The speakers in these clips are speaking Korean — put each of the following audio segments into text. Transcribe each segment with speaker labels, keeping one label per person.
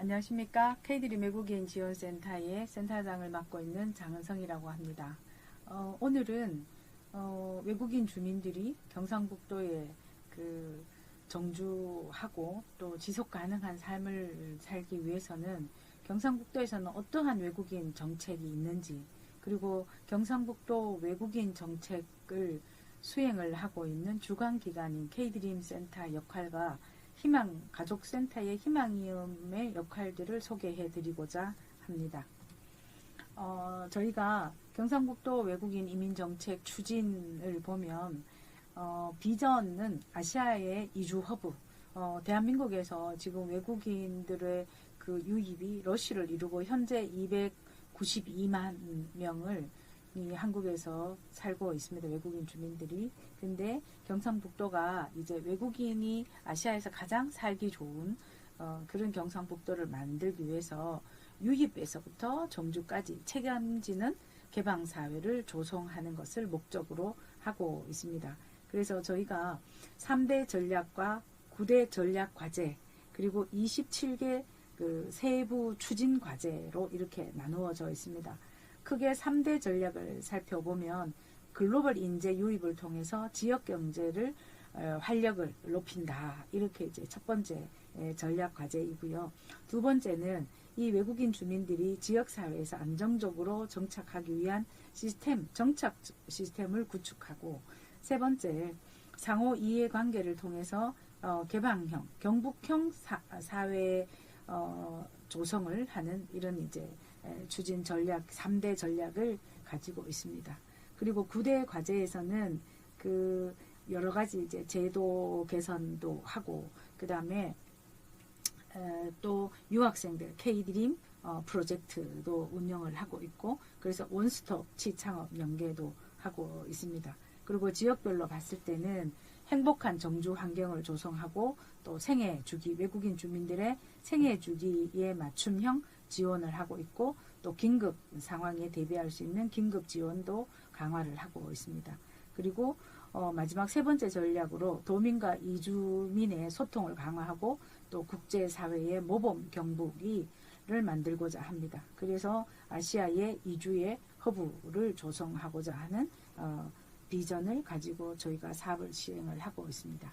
Speaker 1: 안녕하십니까. K드림 외국인 지원센터의 센터장을 맡고 있는 장은성이라고 합니다. 오늘은 외국인 주민들이 경상북도에 정주하고 또 지속 가능한 삶을 살기 위해서는 경상북도에서는 어떠한 외국인 정책이 있는지, 그리고 경상북도 외국인 정책을 수행을 하고 있는 주관기관인 K드림 센터 역할과 가족센터의 희망이음의 역할들을 소개해 드리고자 합니다. 저희가 경상북도 외국인 이민정책 추진을 보면 비전은 아시아의 이주 허브, 대한민국에서 지금 외국인들의 그 유입이 러쉬를 이루고 현재 292만 명을 한국에서 살고 있습니다. 외국인 주민들이. 근데 경상북도가 이제 외국인이 아시아에서 가장 살기 좋은 그런 경상북도를 만들기 위해서 유입에서부터 정주까지 책임지는 개방사회를 조성하는 것을 목적으로 하고 있습니다. 그래서 저희가 3대 전략과 9대 전략 과제, 그리고 27개 세부 추진 과제로 이렇게 나누어져 있습니다. 크게 3대 전략을 살펴보면 글로벌 인재 유입을 통해서 지역 경제를 활력을 높인다. 이렇게 이제 첫 번째 전략 과제이고요. 두 번째는 이 외국인 주민들이 지역 사회에서 안정적으로 정착하기 위한 정착 시스템을 구축하고, 세 번째, 상호 이해관계를 통해서 개방형, 경북형 사회 조성을 하는 이런 이제 추진 전략, 3대 전략을 가지고 있습니다. 그리고 9대 과제에서는 여러 가지 이제 제도 개선도 하고, 그 다음에 또 유학생들 K드림 프로젝트도 운영을 하고 있고, 그래서 원스톱 취창업 연계도 하고 있습니다. 그리고 지역별로 봤을 때는 행복한 정주 환경을 조성하고, 또 외국인 주민들의 생애 주기에 맞춤형 지원을 하고 있고, 또 긴급 상황에 대비할 수 있는 긴급 지원도 강화를 하고 있습니다. 그리고 마지막 세 번째 전략으로 도민과 이주민의 소통을 강화하고, 또 국제사회의 모범 경북을 만들고자 합니다. 그래서 아시아의 이주의 허브를 조성하고자 하는 비전을 가지고 저희가 사업을 시행을 하고 있습니다.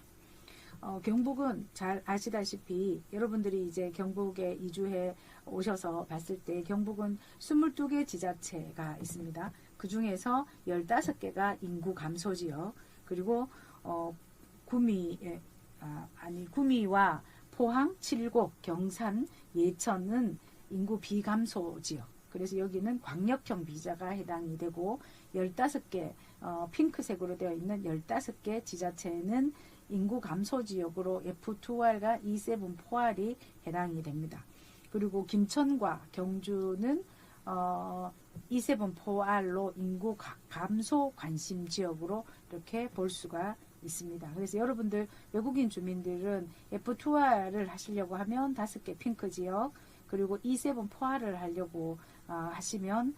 Speaker 1: 경북은 잘 아시다시피 여러분들이 이제 경북에 이주해 오셔서 봤을 때 경북은 22개 지자체가 있습니다. 그 중에서 15개가 인구 감소 지역, 그리고 구미와 포항, 칠곡, 경산, 예천은 인구 비감소 지역. 그래서 여기는 광역형 비자가 해당이 되고, 15개 핑크색으로 되어 있는 15개 지자체는 인구 감소 지역으로 F2R과 E7-4R이 해당이 됩니다. 그리고 김천과 경주는 E7-4R로 인구 감소 관심 지역으로 이렇게 볼 수가 있습니다. 그래서 여러분들 외국인 주민들은 F2R을 하시려고 하면 5개 핑크 지역, 그리고 E7-4R을 하려고 하시면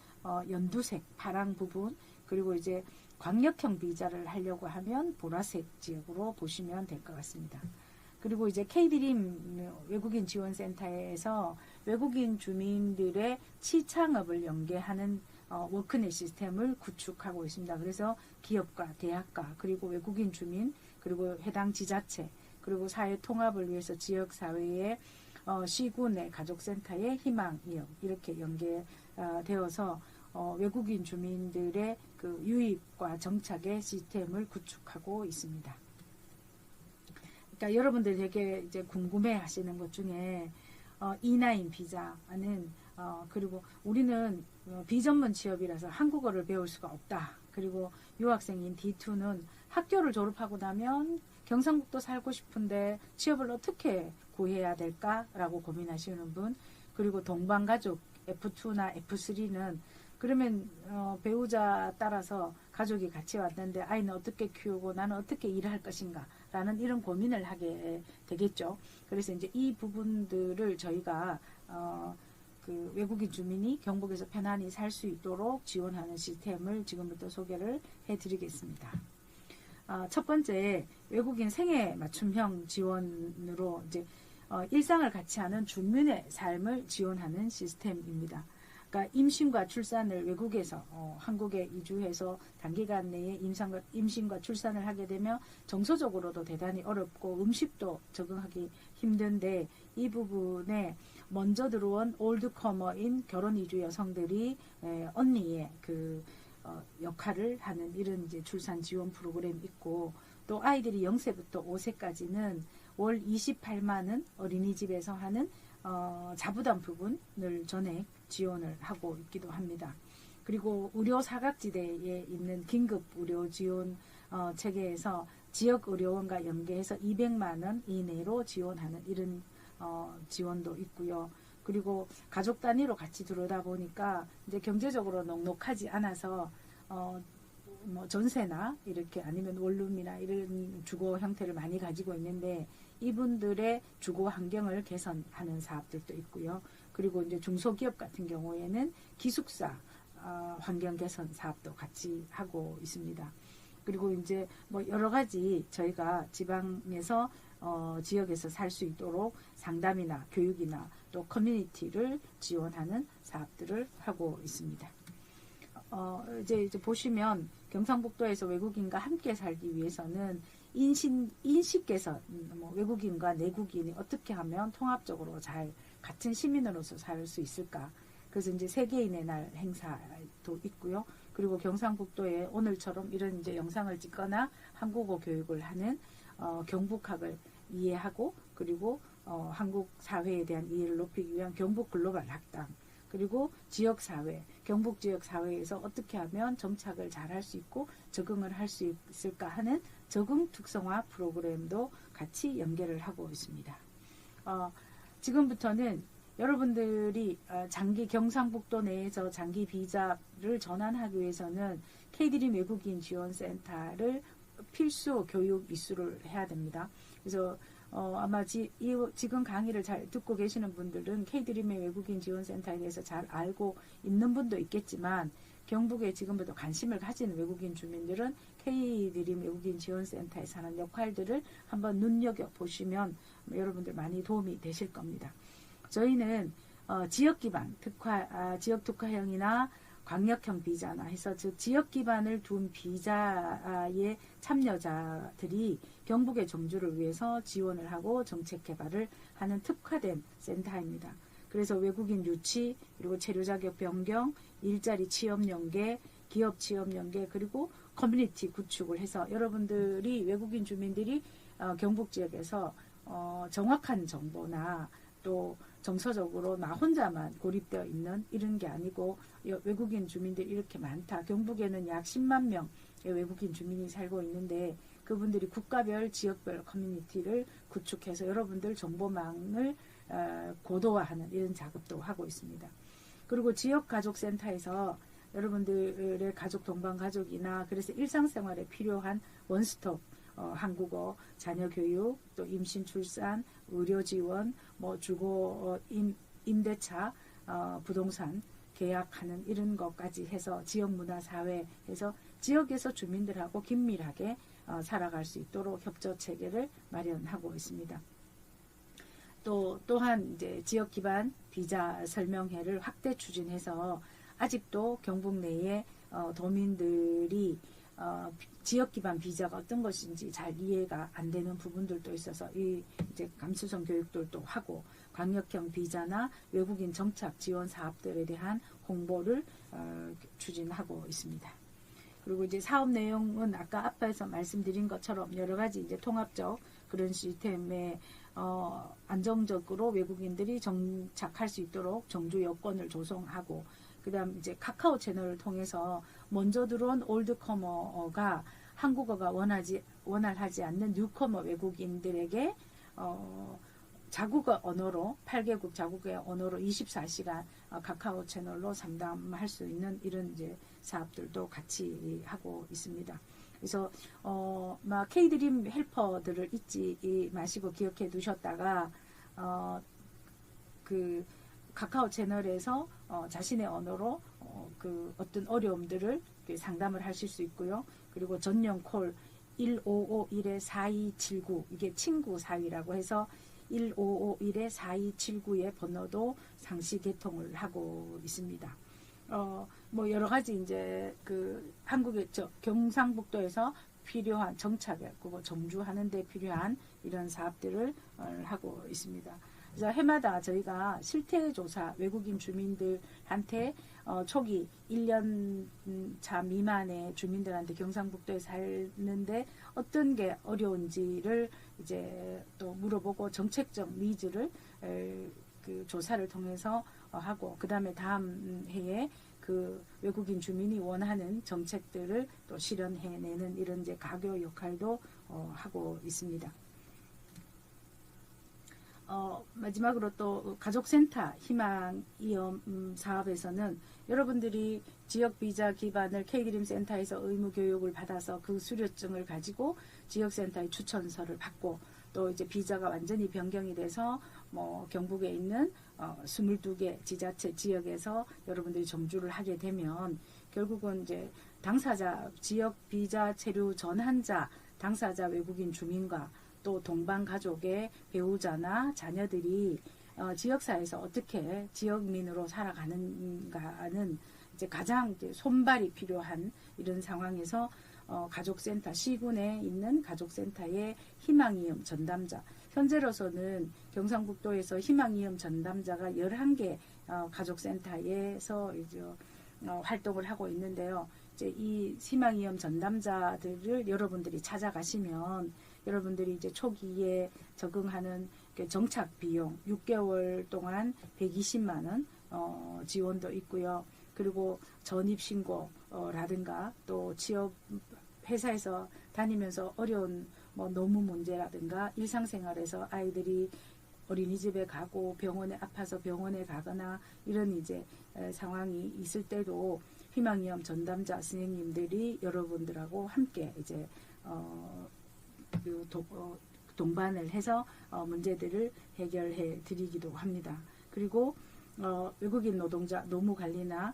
Speaker 1: 연두색 파랑 부분, 그리고 이제 광역형 비자를 하려고 하면 보라색 지역으로 보시면 될 것 같습니다. 그리고 이제 K드림 외국인 지원센터에서 외국인 주민들의 취창업을 연계하는 워크넷 시스템을 구축하고 있습니다. 그래서 기업과 대학가, 그리고 외국인 주민, 그리고 해당 지자체, 그리고 사회 통합을 위해서 지역사회의 시군의 가족센터의 희망이업, 이렇게 연계되어서 외국인 주민들의 유입과 정착의 시스템을 구축하고 있습니다. 그러니까 여러분들 되게 이제 궁금해 하시는 것 중에 E9 비자는 그리고 우리는 비전문 취업이라서 한국어를 배울 수가 없다. 그리고 유학생인 D2는 학교를 졸업하고 나면 경상북도 살고 싶은데 취업을 어떻게 구해야 될까라고 고민하시는 분, 그리고 동반가족 F2나 F3는 그러면 배우자 따라서 가족이 같이 왔는데 아이는 어떻게 키우고 나는 어떻게 일을 할 것인가 라는 이런 고민을 하게 되겠죠. 그래서 이제 이 부분들을 저희가 외국인 주민이 경북에서 편안히 살 수 있도록 지원하는 시스템을 지금부터 소개를 해드리겠습니다. 첫 번째, 외국인 생애 맞춤형 지원으로 이제 일상을 같이 하는 주민의 삶을 지원하는 시스템입니다. 그러니까 임신과 출산을 외국에서 한국에 이주해서 단기간 내에 임신과 출산을 하게 되면 정서적으로도 대단히 어렵고 음식도 적응하기 힘든데 이 부분에 먼저 들어온 올드커머인 결혼 이주 여성들이 언니의 그 역할을 하는 이런 이제 출산 지원 프로그램이 있고 또 아이들이 0세부터 5세까지는 월 28만 원 어린이집에서 하는 자부담 부분을 전액 지원을 하고 있기도 합니다. 그리고 의료 사각지대에 있는 긴급 의료 지원 체계에서 지역 의료원과 연계해서 200만 원 이내로 지원하는 이런 지원도 있고요. 그리고 가족 단위로 같이 들어오다 보니까 이제 경제적으로 넉넉하지 않아서 뭐 전세나 이렇게 아니면 원룸이나 이런 주거 형태를 많이 가지고 있는데 이분들의 주거 환경을 개선하는 사업들도 있고요. 그리고 이제 중소기업 같은 경우에는 기숙사 환경 개선 사업도 같이 하고 있습니다. 그리고 이제 뭐 여러 가지 저희가 지방에서 지역에서 살 수 있도록 상담이나 교육이나 또 커뮤니티를 지원하는 사업들을 하고 있습니다. 이제 보시면 경상북도에서 외국인과 함께 살기 위해서는 인식 개선, 뭐 외국인과 내국인이 어떻게 하면 통합적으로 잘 같은 시민으로서 살 수 있을까? 그래서 이제 세계인의 날 행사도 있고요. 그리고 경상북도에 오늘처럼 이런 이제 영상을 찍거나 한국어 교육을 하는 경북학을 이해하고 그리고 한국 사회에 대한 이해를 높이기 위한 경북 글로벌 학당 그리고 지역사회, 경북 지역사회에서 어떻게 하면 정착을 잘 할 수 있고 적응을 할 수 있을까 하는 적응 특성화 프로그램도 같이 연계를 하고 있습니다. 지금부터는 여러분들이 장기 경상북도 내에서 장기 비자를 전환하기 위해서는 K드림 외국인 지원센터를 필수 교육 이수를 해야 됩니다. 그래서 아마 지금 강의를 잘 듣고 계시는 분들은 K드림의 외국인 지원센터에 대해서 잘 알고 있는 분도 있겠지만 경북에 지금부터 관심을 가지는 외국인 주민들은 K드림 외국인 지원센터에서 하는 역할들을 한번 눈여겨보시면 여러분들 많이 도움이 되실 겁니다. 저희는 지역 기반 지역 특화형이나 광역형 비자나 해서 즉 지역 기반을 둔 비자의 참여자들이 경북의 정주를 위해서 지원을 하고 정책 개발을 하는 특화된 센터입니다. 그래서 외국인 유치, 그리고 체류 자격 변경, 일자리 취업 연계, 기업 취업 연계, 그리고 커뮤니티 구축을 해서 여러분들이 외국인 주민들이 경북 지역에서 정확한 정보나 또 정서적으로 나 혼자만 고립되어 있는 이런 게 아니고 외국인 주민들이 이렇게 많다. 경북에는 약 10만 명의 외국인 주민이 살고 있는데 그분들이 국가별, 지역별 커뮤니티를 구축해서 여러분들 정보망을 고도화하는 이런 작업도 하고 있습니다. 그리고 지역가족센터에서 여러분들의 가족, 동반가족이나 그래서 일상생활에 필요한 원스톱 한국어, 자녀 교육, 또 임신, 출산, 의료 지원, 뭐 주거, 임대차, 부동산 계약하는 이런 것까지 해서 지역 문화 사회에서 지역에서 주민들하고 긴밀하게 살아갈 수 있도록 협조 체계를 마련하고 있습니다. 또한 이제 지역 기반 비자 설명회를 확대 추진해서 아직도 경북 내에 도민들이 지역 기반 비자가 어떤 것인지 잘 이해가 안 되는 부분들도 있어서 이제 감수성 교육들도 하고 광역형 비자나 외국인 정착 지원 사업들에 대한 홍보를 추진하고 있습니다. 그리고 이제 사업 내용은 아까 앞에서 말씀드린 것처럼 여러 가지 이제 통합적 그런 시스템에 안정적으로 외국인들이 정착할 수 있도록 정주 여건을 조성하고 그다음 이제 카카오 채널을 통해서 먼저 들어온 올드커머가 한국어가 원활하지 않는 뉴커머 외국인들에게 자국어 언어로 8개국 자국의 언어로 24시간 카카오 채널로 상담할 수 있는 이런 이제 사업들도 같이 하고 있습니다. 그래서 막 K드림 헬퍼들을 잊지 마시고 기억해 두셨다가 그 카카오 채널에서 자신의 언어로 그 어떤 어려움들을 상담을 하실 수 있고요. 그리고 전용 콜 1551-4279 이게 친구 사위라고 해서 1551-4279의 번호도 상시 개통을 하고 있습니다. 뭐 여러 가지 이제 그 한국의 경상북도에서 필요한 정착에 그거 정주하는 데 필요한 이런 사업들을 하고 있습니다. 그래서 해마다 저희가 실태조사 외국인 주민들한테 초기 1년 차 미만의 주민들한테 경상북도에 사는데 어떤 게 어려운지를 이제 또 물어보고 정책적 니즈를 그 조사를 통해서 하고 그 다음에 다음 해에 그 외국인 주민이 원하는 정책들을 또 실현해내는 이런 이제 가교 역할도 하고 있습니다. 마지막으로 또 가족센터 희망이음 사업에서는 여러분들이 지역비자 기반을 K드림센터에서 의무교육을 받아서 그 수료증을 가지고 지역센터의 추천서를 받고 또 이제 비자가 완전히 변경이 돼서 뭐 경북에 있는 22개 지자체 지역에서 여러분들이 정주를 하게 되면 결국은 이제 당사자 지역 비자 체류 전환자 당사자 외국인 주민과 또 동반 가족의 배우자나 자녀들이 지역사회에서 어떻게 지역민으로 살아가는가는 이제 가장 이제 손발이 필요한 이런 상황에서 가족센터 시군에 있는 가족센터의 희망이음 전담자 현재로서는 경상북도에서 희망이음 전담자가 11개 가족센터에서 이제 활동을 하고 있는데요. 이제 이 희망이음 전담자들을 여러분들이 찾아가시면 여러분들이 이제 초기에 적응하는 정착 비용 6개월 동안 120만 원 지원도 있고요. 그리고 전입신고라든가 또 취업 회사에서 다니면서 어려운 뭐 노무 문제라든가 일상생활에서 아이들이 어린이집에 가고 병원에 아파서 병원에 가거나 이런 이제 상황이 있을 때도 희망이음 전담자 선생님들이 여러분들하고 함께 이제 동반을 해서 문제들을 해결해 드리기도 합니다. 그리고 외국인 노동자 노무 관리나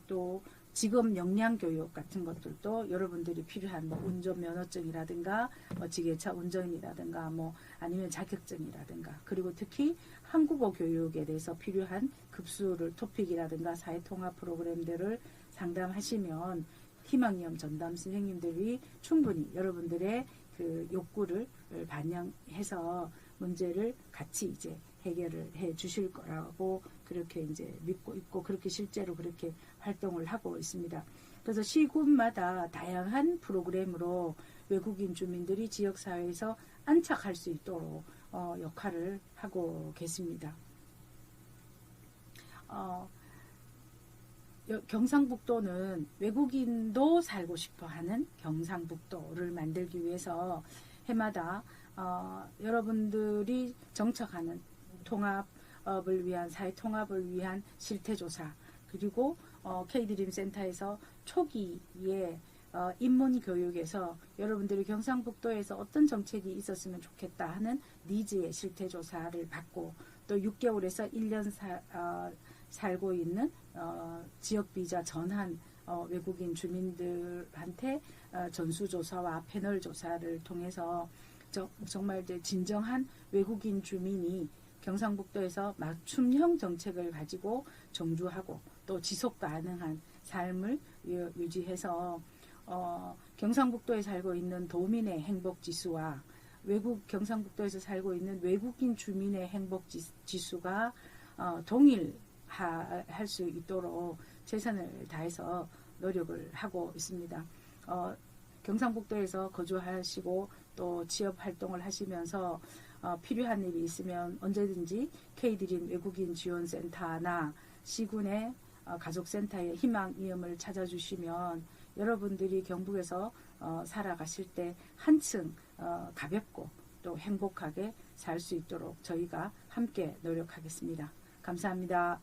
Speaker 1: 또 직업 역량 교육 같은 것들도 여러분들이 필요한 뭐 운전면허증이라든가 뭐 지게차 운전이라든가 뭐 아니면 자격증이라든가 그리고 특히 한국어 교육에 대해서 필요한 급수를 토픽이라든가 사회통합 프로그램들을 상담하시면 희망이음 전담 선생님들이 충분히 여러분들의 그 욕구를 반영해서 문제를 같이 이제 해결을 해 주실 거라고 그렇게 이제 믿고 있고 그렇게 실제로 그렇게 활동을 하고 있습니다. 그래서 시군마다 다양한 프로그램으로 외국인 주민들이 지역사회에서 안착할 수 있도록 역할을 하고 계십니다. 경상북도는 외국인도 살고 싶어하는 경상북도를 만들기 위해서 해마다 여러분들이 정착하는 통합을 위한 사회통합을 위한 실태조사 그리고 K드림센터에서 초기에 인문교육에서 여러분들이 경상북도에서 어떤 정책이 있었으면 좋겠다 하는 니즈의 실태조사를 받고 또 6개월에서 1년 살고 있는 지역비자 전환 외국인 주민들한테 전수조사와 패널조사를 통해서 정말 이제 진정한 외국인 주민이 경상북도에서 맞춤형 정책을 가지고 정주하고 또 지속 가능한 삶을 유지해서 경상북도에 살고 있는 도민의 행복지수와 경상북도에서 살고 있는 외국인 주민의 행복지수가 동일할 수 있도록 최선을 다해서 노력을 하고 있습니다. 경상북도에서 거주하시고 또 취업 활동을 하시면서 필요한 일이 있으면 언제든지 K드림 외국인 지원센터나 시군의 가족센터의 희망이음을 찾아주시면 여러분들이 경북에서 살아가실 때 한층 가볍고 또 행복하게 살 수 있도록 저희가 함께 노력하겠습니다. 감사합니다.